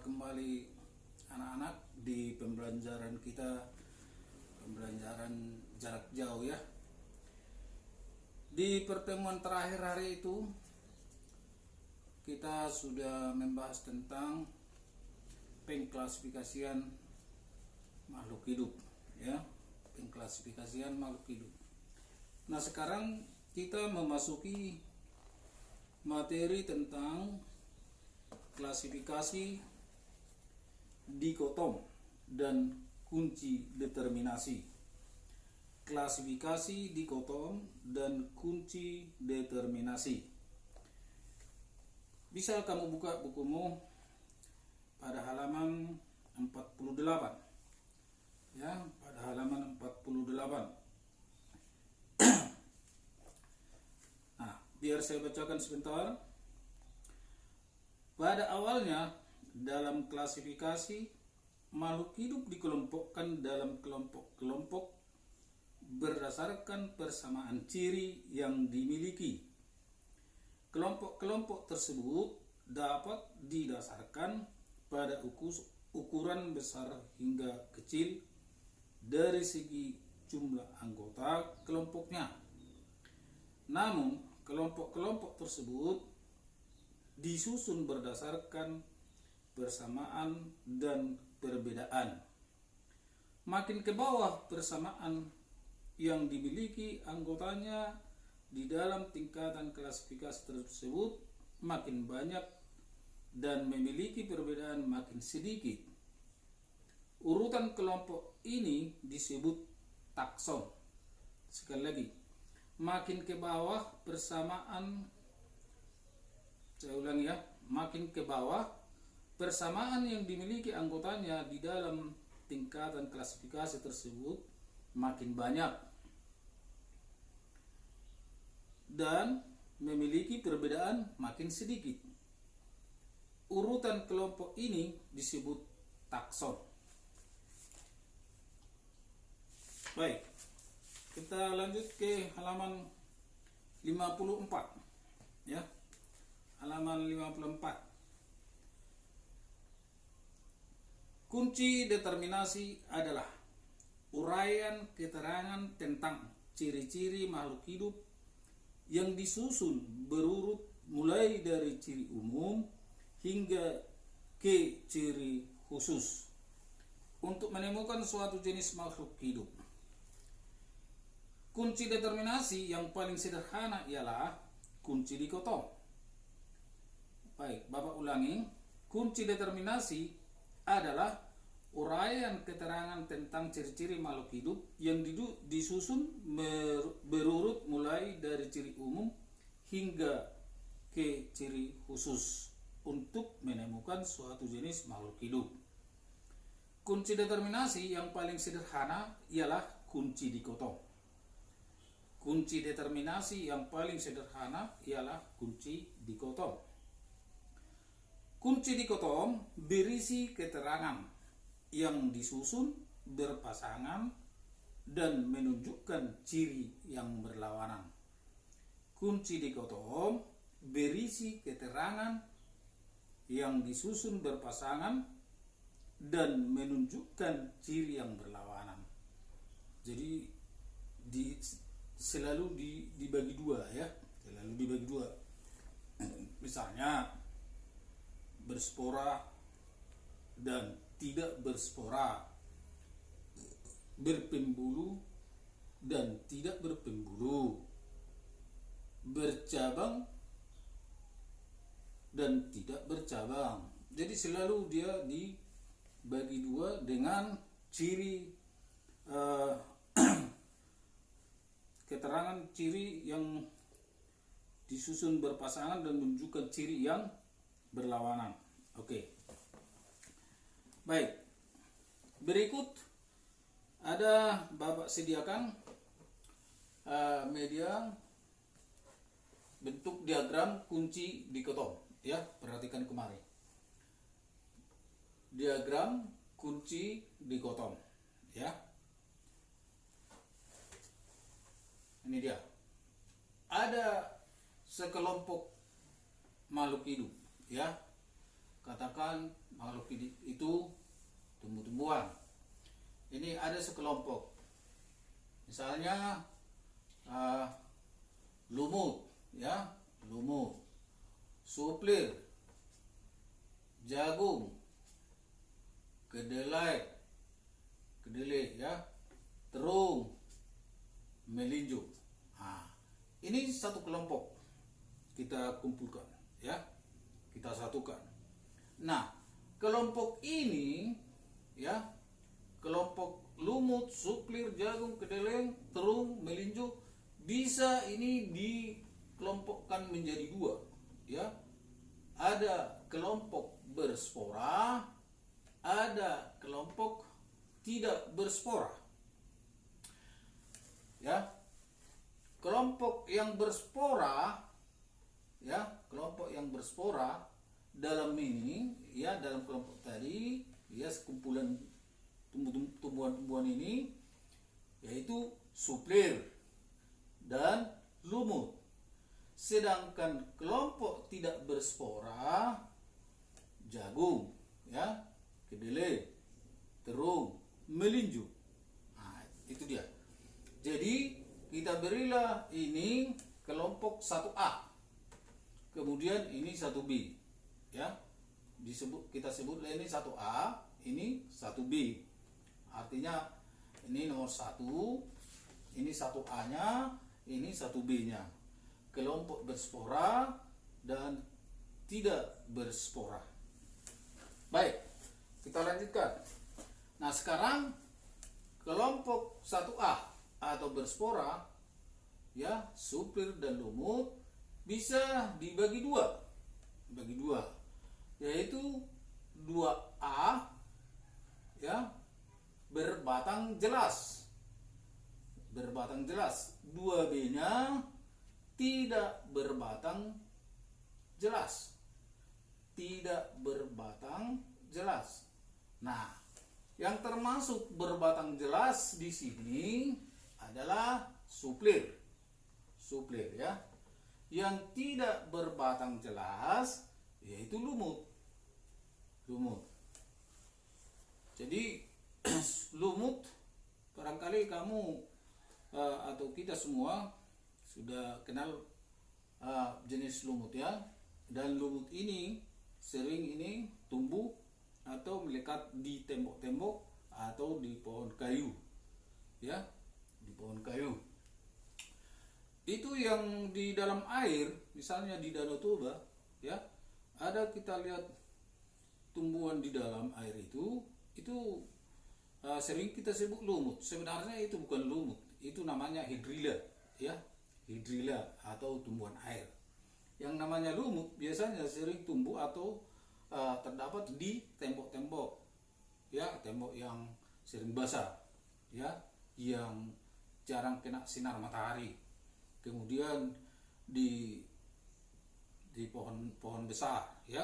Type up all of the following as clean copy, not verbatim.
kembali anak-anak di pembelajaran kita, pembelajaran jarak jauh ya. Di pertemuan terakhir hari itu kita sudah membahas tentang pengklasifikasian makhluk hidup ya, pengklasifikasian makhluk hidup. Nah, sekarang kita memasuki materi tentang klasifikasi dikotom dan kunci determinasi. Klasifikasi dikotom dan kunci determinasi. Bisa kamu buka bukumu pada halaman 48. Ya, pada halaman 48. Nah, biar saya bacakan sebentar. Pada awalnya, dalam klasifikasi, makhluk hidup dikelompokkan dalam kelompok-kelompok berdasarkan persamaan ciri yang dimiliki. Kelompok-kelompok tersebut dapat didasarkan pada ukuran besar hingga kecil dari segi jumlah anggota kelompoknya. Namun, kelompok-kelompok tersebut disusun berdasarkan persamaan dan perbedaan. Makin ke bawah persamaan yang dimiliki anggotanya di dalam tingkatan klasifikasi tersebut makin banyak dan memiliki perbedaan makin sedikit. Urutan kelompok ini disebut takson. Sekali lagi, makin ke bawah persamaan, saya ulangi ya, makin ke bawah persamaan yang dimiliki anggotanya di dalam tingkatan klasifikasi tersebut makin banyak dan memiliki perbedaan makin sedikit. Urutan kelompok ini disebut takson. Baik, kita lanjut ke halaman 54 ya. Halaman 54. Kunci determinasi adalah uraian keterangan tentang ciri-ciri makhluk hidup yang disusun berurut mulai dari ciri umum hingga ke ciri khusus untuk menemukan suatu jenis makhluk hidup. Kunci determinasi yang paling sederhana ialah kunci dikotom. Baik, Bapak ulangi. Kunci determinasi adalah uraian keterangan tentang ciri-ciri makhluk hidup yang disusun berurut mulai dari ciri umum hingga ke ciri khusus untuk menemukan suatu jenis makhluk hidup. Kunci determinasi yang paling sederhana ialah kunci dikotom. Kunci determinasi yang paling sederhana ialah kunci dikotom. Kunci dikotom berisi keterangan yang disusun berpasangan dan menunjukkan ciri yang berlawanan. Kunci dikotom berisi keterangan yang disusun berpasangan dan menunjukkan ciri yang berlawanan. Jadi selalu dibagi dua ya, selalu dibagi dua. Misalnya berspora dan tidak berspora, berpembulu dan tidak berpembulu, bercabang dan tidak bercabang. Jadi selalu dia dibagi dua dengan ciri keterangan ciri yang disusun berpasangan dan menunjukkan ciri yang berlawanan. Oke. Baik. Berikut ada Bapak sediakan media bentuk diagram kunci dikotom ya, perhatikan kemari. Diagram kunci dikotom ya. Ini dia. Ada sekelompok makhluk hidup ya, katakan makhluk hidup itu tumbuh-tumbuhan. Ini ada sekelompok, misalnya lumut, ya, lumut, suplir, jagung, kedelai, ya, terung, melinjo. Nah, ini satu kelompok kita kumpulkan, ya, kita satukan. Nah, kelompok ini, ya, kelompok lumut, suplir, jagung, kedelai, terung, melinjo, bisa ini dikelompokkan menjadi dua, ya. Ada kelompok berspora, ada kelompok tidak berspora, ya. Kelompok yang berspora, ya, kelompok yang berspora dalam ini, ya, dalam kelompok tadi, ya, sekumpulan tumbuhan-tumbuhan ini yaitu suplir dan lumut. Sedangkan kelompok tidak berspora, jagung, ya, kedelai, terung, melinjo. Nah, itu dia. Jadi kita berilah ini kelompok 1A. Kemudian ini 1B, ya. Kita sebutlah ini 1A, ini 1B. Artinya ini nomor 1, ini 1A-nya, ini 1B-nya. Kelompok berspora dan tidak berspora. Baik, kita lanjutkan. Nah, sekarang kelompok 1A atau berspora, ya, suplir dan lumut, bisa dibagi dua. Bagi dua, yaitu 2A, ya, berbatang jelas. 2B-nya tidak berbatang jelas. Nah, yang termasuk berbatang jelas di sini adalah suplir, ya. Yang tidak berbatang jelas yaitu lumut. Jadi lumut, barangkali kamu atau kita semua sudah kenal jenis lumut, ya. Dan lumut ini sering ini tumbuh atau melekat di tembok-tembok atau di pohon kayu, ya, di pohon kayu. Itu yang di dalam air, misalnya di Danau Toba, ya, ada kita lihat tumbuhan di dalam air itu sering kita sebut lumut. Sebenarnya itu bukan lumut, itu namanya hidrilla, ya, hidrilla atau tumbuhan air. Yang namanya lumut biasanya sering tumbuh atau terdapat di tembok-tembok, ya, tembok yang sering basah, ya, yang jarang kena sinar matahari. Kemudian di pohon besar, ya,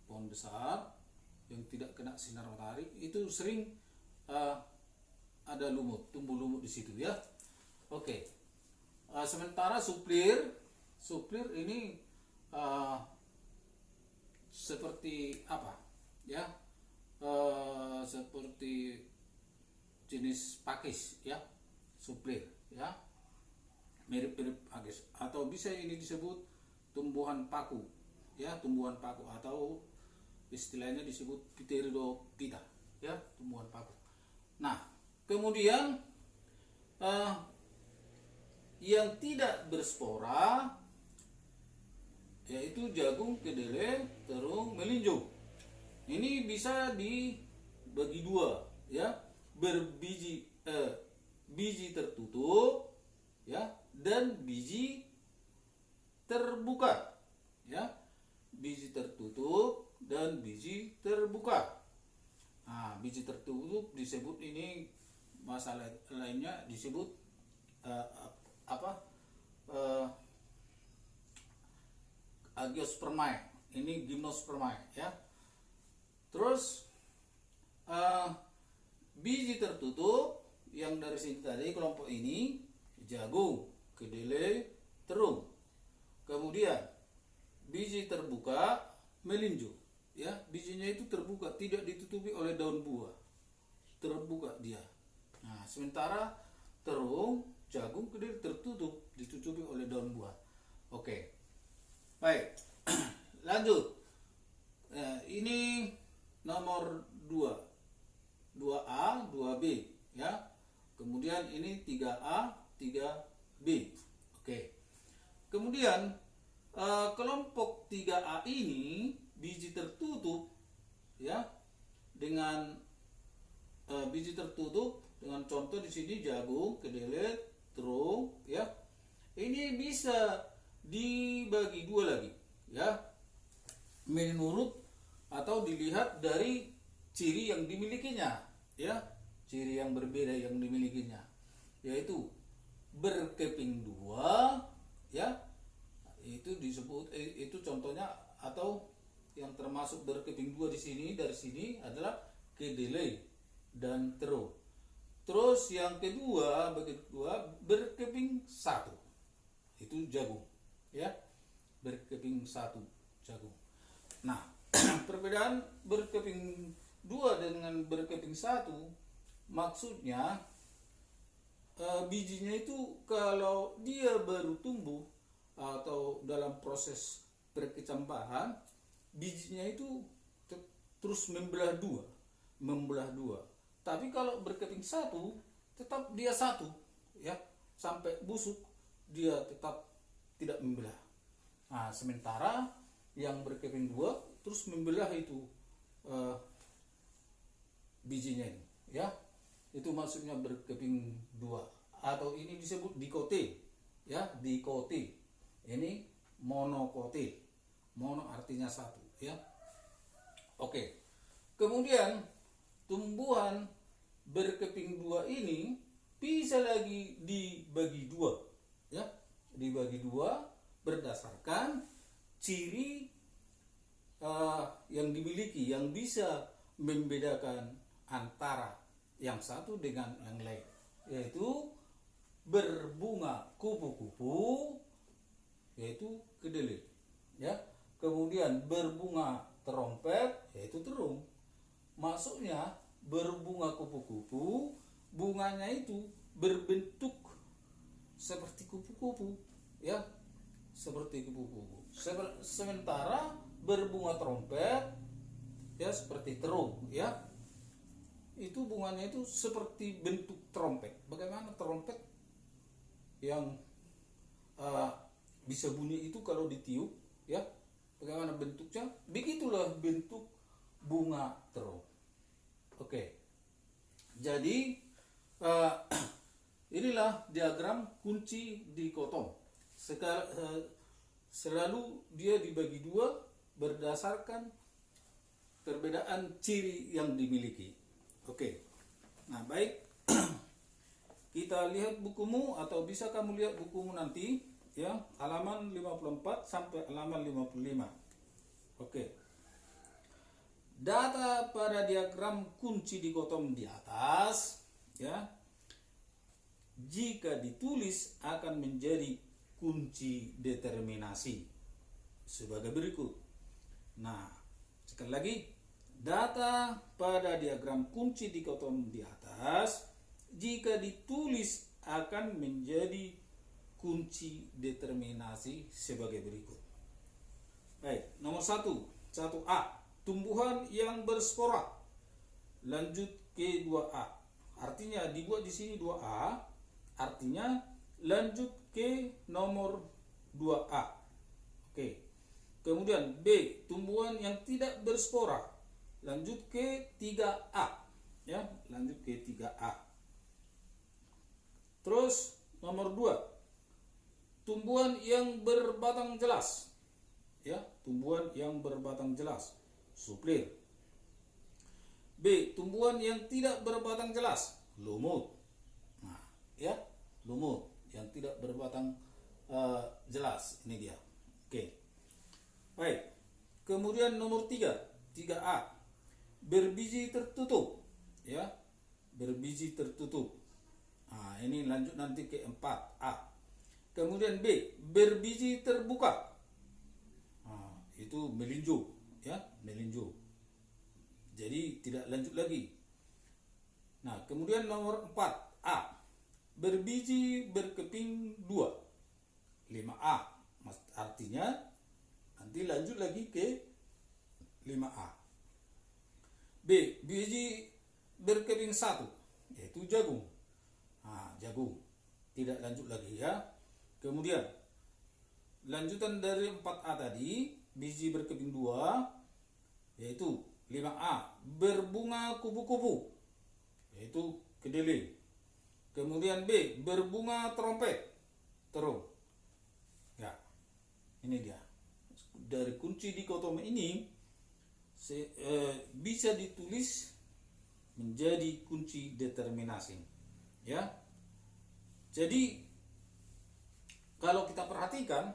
pohon besar yang tidak kena sinar matahari itu sering ada lumut, tumbuh lumut di situ, ya. Oke. Sementara suplir ini seperti apa, ya, seperti jenis pakis, ya, suplir, ya, mirip-mirip pakis, atau bisa ini disebut tumbuhan paku, ya, tumbuhan paku, atau istilahnya disebut Pteridophyta, ya, tumbuhan paku. Nah, kemudian yang tidak berspora yaitu jagung, kedelai, terung, melinjo. Ini bisa dibagi dua, ya, berbiji biji tertutup, ya, dan biji terbuka, ya, biji tertutup dan biji terbuka. Nah, biji tertutup disebut ini, masalah lainnya disebut Angiospermae, ini Gymnospermae, ya. Terus biji tertutup yang dari sini tadi, kelompok ini jagung, kedelai, terung. Kemudian biji terbuka melinjo, ya, bijinya itu terbuka, tidak ditutupi oleh daun buah, terbuka dia. Nah, sementara terung, jagung, kedelai tertutup, ditutupi oleh daun buah. Oke, baik. Lanjut. Ini nomor 2, 2A, 2B, ya. Kemudian ini 3A, 3B. Oke. Kemudian kelompok 3A ini biji tertutup, ya, dengan biji tertutup dengan contoh di sini jagung, kedelai, terung, ya. Ini bisa dibagi dua lagi, ya, menurut atau dilihat dari ciri yang dimilikinya, ya, ciri yang berbeda yang dimilikinya, yaitu berkeping dua, ya, itu disebut itu contohnya, atau yang termasuk berkeping dua di sini, dari sini adalah kedelai dan terung. Terus yang kedua, bagi kedua, berkeping satu, itu jagung, ya, berkeping satu jagung. Nah, perbedaan berkeping dua dengan berkeping satu, maksudnya bijinya itu kalau dia baru tumbuh atau dalam proses perkecambahan, bijinya itu terus membelah dua. Tapi kalau berkeping satu, tetap dia satu, ya, sampai busuk dia tetap tidak membelah. Nah, sementara yang berkeping dua terus membelah itu bijinya ini, ya, itu maksudnya berkeping dua, atau ini disebut dikote, ya, dikote. Ini monokote, mono artinya satu, ya. Oke, kemudian tumbuhan berkeping dua ini bisa lagi dibagi dua, ya, dibagi dua berdasarkan ciri yang dimiliki, yang bisa membedakan antara yang satu dengan yang lain, yaitu berbunga kupu-kupu, yaitu kedelai, ya. Kemudian berbunga terompet, yaitu terung. Maksudnya berbunga kupu-kupu, bunganya itu berbentuk seperti kupu-kupu, ya, seperti kupu-kupu. Sementara berbunga terompet, ya, seperti terung, ya, itu bunganya itu seperti bentuk terompet. Bagaimana terompet yang bisa bunyi itu kalau ditiup, ya, bagaimana bentuknya? Begitulah bentuk bunga terung. Oke, jadi inilah diagram kunci dikotom. Selalu dia dibagi dua berdasarkan perbedaan ciri yang dimiliki. Oke, nah baik, kita lihat bukumu, atau bisa kamu lihat bukumu nanti, ya, halaman 54 sampai halaman 55. Oke, data pada diagram kunci dikotom di atas, ya, jika ditulis akan menjadi kunci determinasi sebagai berikut. Nah, sekali lagi, data pada diagram kunci dikotom di atas jika ditulis akan menjadi kunci determinasi sebagai berikut. Baik, nomor 1A, tumbuhan yang berspora. Lanjut ke 2A. Artinya dibuat di sini 2A, artinya lanjut ke nomor 2A. Oke. Kemudian B, tumbuhan yang tidak berspora. Lanjut ke 3A, ya, lanjut ke 3A. Terus nomor 2, tumbuhan yang berbatang jelas, ya, tumbuhan yang berbatang jelas, suplir. B, tumbuhan yang tidak berbatang jelas, lumut. Nah, ya, lumut yang tidak berbatang jelas, ini dia. Oke, baik. Kemudian nomor 3A, berbiji tertutup, ya, berbiji tertutup. Nah, ini lanjut nanti ke 4A. Kemudian B, berbiji terbuka. Nah, itu melinjo, ya, melinjo. Jadi tidak lanjut lagi. Nah, kemudian nomor 4 A, berbiji berkeping 2, 5A. Artinya nanti lanjut lagi ke 5A. B, biji berkeping 1, yaitu jagung. Nah, jagung tidak lanjut lagi ya. Kemudian lanjutan dari 4A tadi, biji berkeping 2, yaitu 5A, berbunga kupu-kupu, yaitu kedelai. Kemudian B, berbunga trompet, terung. Ya, ini dia. Dari kunci dikotomi ini bisa ditulis menjadi kunci determinasi. Ya. Jadi kalau kita perhatikan,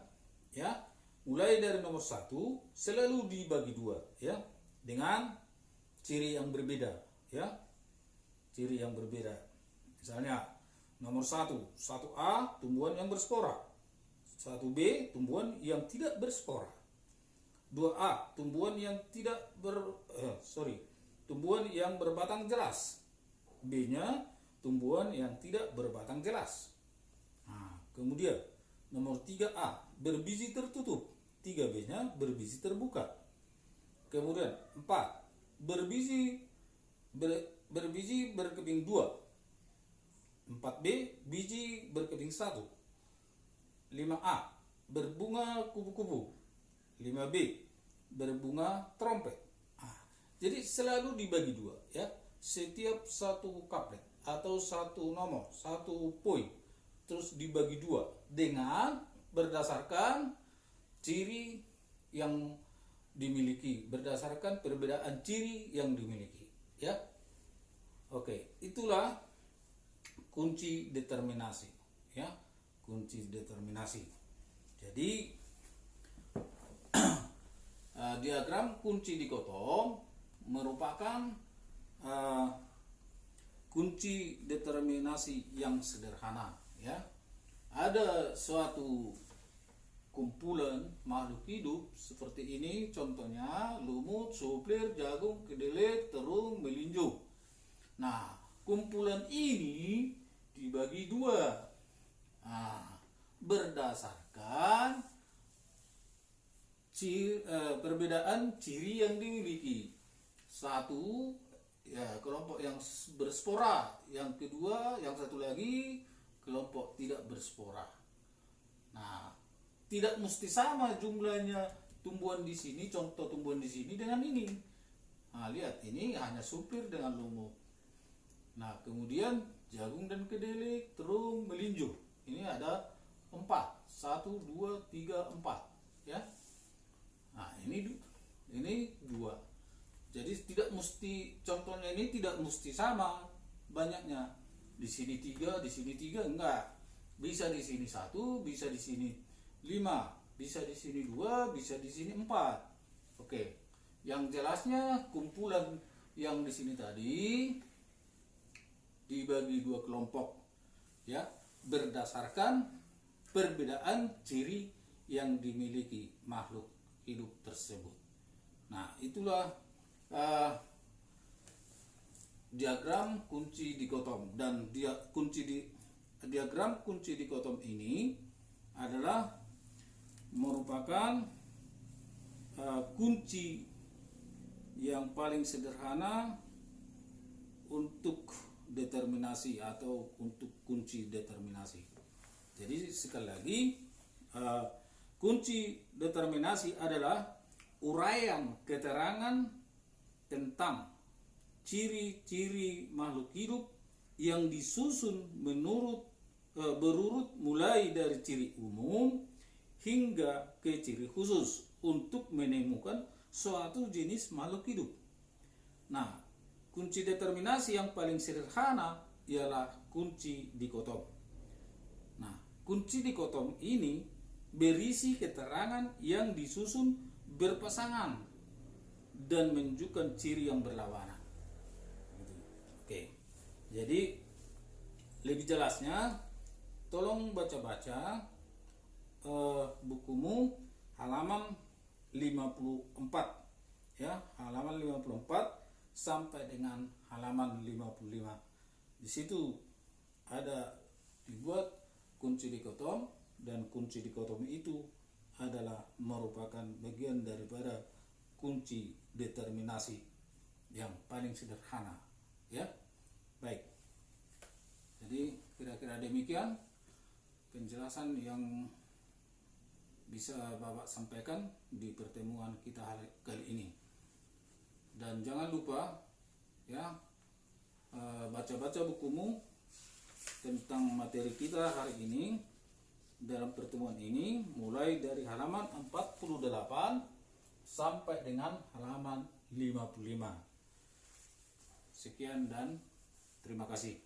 ya, mulai dari nomor 1 selalu dibagi 2, ya, dengan ciri yang berbeda, ya, ciri yang berbeda. Misalnya nomor 1A tumbuhan yang berspora, 1B tumbuhan yang tidak berspora, 2A tumbuhan yang tumbuhan yang berbatang jelas, B-nya tumbuhan yang tidak berbatang jelas. Nah, kemudian nomor 3A berbiji tertutup, 3B-nya berbiji terbuka. Kemudian 4 berbiji berkeping 2, 4B biji berkeping 1, 5A berbunga kupu-kupu, 5B berbunga trompet. Jadi selalu dibagi 2, ya. Setiap satu kaplet atau satu nomor, satu poin, terus dibagi 2 dengan berdasarkan ciri yang dimiliki, berdasarkan perbedaan ciri yang dimiliki, ya. Oke, itulah kunci determinasi, ya. Kunci determinasi. Jadi diagram kunci dikotom merupakan kunci determinasi yang sederhana, ya. Ada suatu kumpulan makhluk hidup seperti ini, contohnya lumut, suplir, jagung, kedelai, terung, melinjo. Nah, kumpulan ini dibagi 2, berdasarkan perbedaan ciri yang dimiliki. Satu, ya, kelompok yang berspora, yang kedua, yang satu lagi kelompok tidak berspora. Nah, tidak mesti sama jumlahnya tumbuhan di sini, contoh tumbuhan di sini dengan ini. Nah, lihat, ini hanya suplir dengan lumut. Nah, kemudian jagung dan kedelai, terung, melinjo. Ini ada 4, 1, 2, 3, 4, ya. Nah, ini 2. Jadi tidak mesti, contohnya ini tidak mesti sama banyaknya. Di sini 3, di sini 3, enggak. Bisa di sini 1, bisa di sini 5, bisa di sini 2, bisa di sini 4. Oke. Yang jelasnya kumpulan yang di sini tadi dibagi 2 kelompok, ya, berdasarkan perbedaan ciri yang dimiliki makhluk hidup tersebut. Nah, itulah diagram kunci dikotom, dan diagram kunci dikotom ini adalah merupakan kunci yang paling sederhana untuk determinasi atau untuk kunci determinasi. Jadi sekali lagi, kunci determinasi adalah uraian keterangan tentang ciri-ciri makhluk hidup yang disusun berurut mulai dari ciri umum hingga ke ciri khusus untuk menemukan suatu jenis makhluk hidup. Nah, kunci determinasi yang paling sederhana ialah kunci dikotom. Nah, kunci dikotom ini berisi keterangan yang disusun berpasangan dan menunjukkan ciri yang berlawanan. Oke. Jadi lebih jelasnya tolong baca-baca bukumu halaman 54 ya, halaman 54 sampai dengan halaman 55. Di situ ada dibuat kunci dikotom, dan kunci dikotom itu adalah merupakan bagian daripada kunci determinasi yang paling sederhana, ya. Baik. Jadi kira-kira demikian penjelasan yang bisa Bapak sampaikan di pertemuan kita kali ini. Dan jangan lupa ya, baca-baca bukumu tentang materi kita hari ini dalam pertemuan ini, mulai dari halaman 48 sampai dengan halaman 55. Sekian dan terima kasih.